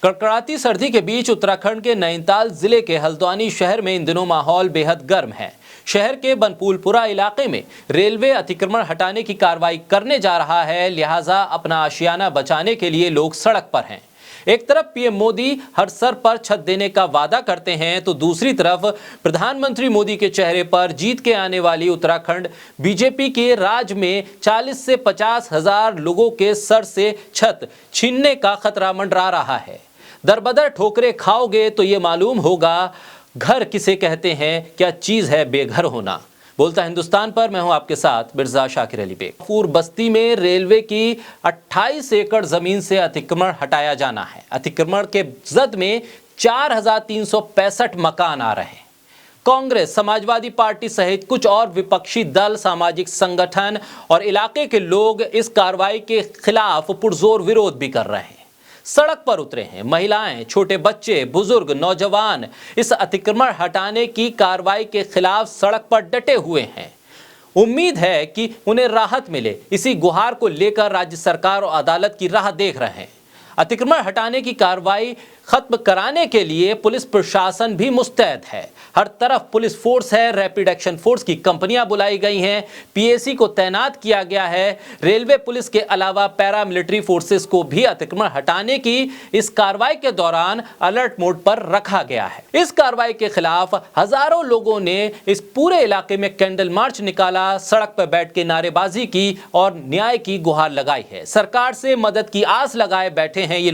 कड़कड़ाती सर्दी के बीच उत्तराखंड के नैनीताल जिले के हल्द्वानी शहर में इन दिनों माहौल बेहद गर्म है। शहर के बनपुलपुरा इलाके में रेलवे अतिक्रमण हटाने की कार्रवाई करने जा रहा है, लिहाजा अपना आशियाना बचाने के लिए लोग सड़क पर हैं। एक तरफ पीएम मोदी हर सर पर छत देने का वादा करते हैं, तो दूसरी तरफ प्रधानमंत्री मोदी के चेहरे पर जीत के आने वाली उत्तराखंड बीजेपी के राज में 40 से 50 हजार लोगों के सर से छत छीनने का खतरा मंडरा रहा है। दरबदर ठोकरे खाओगे तो ये मालूम होगा घर किसे कहते हैं, क्या चीज है बेघर होना। बोलता हिंदुस्तान पर मैं हूं आपके साथ मिर्जा शाकिर अली बेग। गफूर बस्ती में रेलवे की 28 एकड़ जमीन से अतिक्रमण हटाया जाना है। अतिक्रमण के जद में 4365 मकान आ रहे हैं। कांग्रेस, समाजवादी पार्टी सहित कुछ और विपक्षी दल, सामाजिक संगठन और इलाके के लोग इस कार्रवाई के खिलाफ पुरजोर विरोध भी कर रहे हैं। सड़क पर उतरे हैं। महिलाएं, छोटे बच्चे, बुजुर्ग, नौजवान इस अतिक्रमण हटाने की कार्रवाई के खिलाफ सड़क पर डटे हुए हैं। उम्मीद है कि उन्हें राहत मिले। इसी गुहार को लेकर राज्य सरकार और अदालत की राह देख रहे हैं। अतिक्रमण हटाने की कार्रवाई खत्म कराने के लिए पुलिस प्रशासन भी मुस्तैद है। हर तरफ पुलिस फोर्स है, रैपिड एक्शन फोर्स की कंपनियां बुलाई गई हैं, पीएसी को तैनात किया गया है। रेलवे पुलिस के अलावा पैरामिलिट्री फोर्सेस को भी अतिक्रमण हटाने की इस कार्रवाई के दौरान अलर्ट मोड पर रखा गया है। इस कार्रवाई के खिलाफ हजारों लोगों ने इस पूरे इलाके में कैंडल मार्च निकाला, सड़क पर बैठ के नारेबाजी की और न्याय की गुहार लगाई है। सरकार से मदद की आस लगाए बैठे हैं ये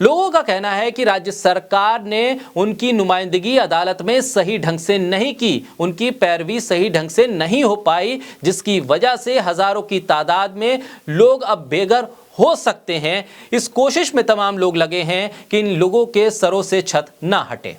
लोगों का कहना है कि राज्य सरकार ने उनकी नुमाइंदगी अदालत में सही ढंग से नहीं की, उनकी पैरवी सही ढंग से नहीं हो पाई, जिसकी वजह से हजारों की तादाद में लोग अब बेघर हो सकते हैं। इस कोशिश में तमाम लोग लगे हैं कि इन लोगों के सरों से छत ना हटे।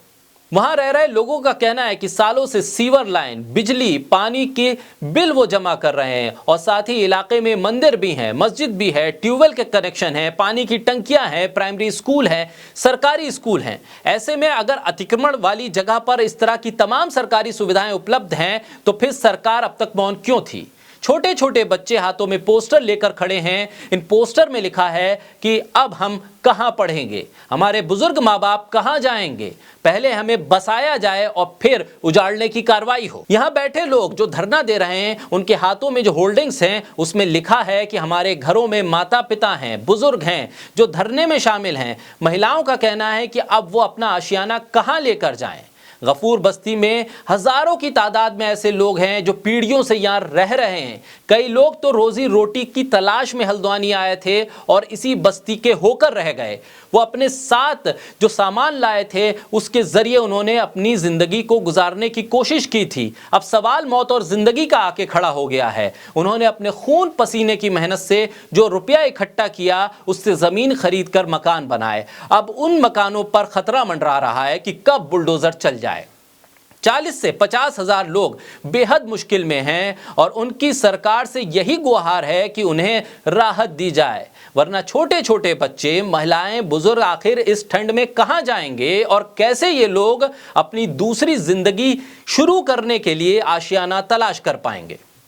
वहां रह रहे लोगों का कहना है कि सालों से सीवर लाइन, बिजली, पानी के बिल वो जमा कर रहे हैं और साथ ही इलाके में मंदिर भी हैं, मस्जिद भी है, ट्यूबवेल के कनेक्शन है, पानी की टंकियां हैं, प्राइमरी स्कूल है, सरकारी स्कूल हैं। ऐसे में अगर अतिक्रमण वाली जगह पर इस तरह की तमाम सरकारी सुविधाएं उपलब्ध हैं तो फिर सरकार अब तक मौन क्यों थी। छोटे छोटे बच्चे हाथों में पोस्टर लेकर खड़े हैं। इन पोस्टर में लिखा है कि अब हम कहां पढ़ेंगे, हमारे बुजुर्ग माँ बाप कहां जाएंगे, पहले हमें बसाया जाए और फिर उजाड़ने की कार्रवाई हो। यहां बैठे लोग जो धरना दे रहे हैं, उनके हाथों में जो होल्डिंग्स हैं उसमें लिखा है कि हमारे घरों में माता पिता हैं, बुजुर्ग हैं जो धरने में शामिल हैं। महिलाओं का कहना है कि अब वो अपना आशियाना कहां लेकर जाएं। गफूर बस्ती में हजारों की तादाद में ऐसे लोग हैं जो पीढ़ियों से यहाँ रह रहे हैं। कई लोग तो रोजी रोटी की तलाश में हल्द्वानी आए थे और इसी बस्ती के होकर रह गए। वो अपने साथ जो सामान लाए थे उसके जरिए उन्होंने अपनी जिंदगी को गुजारने की कोशिश की थी। अब सवाल मौत और जिंदगी का आके खड़ा हो गया है। उन्होंने अपने खून पसीने की मेहनत से जो रुपया इकट्ठा किया उससे जमीन खरीद कर मकान बनाए। अब उन मकानों पर खतरा मंडरा रहा है कि कब बुलडोजर चल जाए। 40 से 50 हजार लोग बेहद मुश्किल में हैं और उनकी सरकार से यही गुहार है कि उन्हें राहत दी जाए, वरना छोटे छोटे बच्चे, महिलाएं, बुजुर्ग आखिर इस ठंड में कहां जाएंगे और कैसे ये लोग अपनी दूसरी जिंदगी शुरू करने के लिए आशियाना तलाश कर पाएंगे।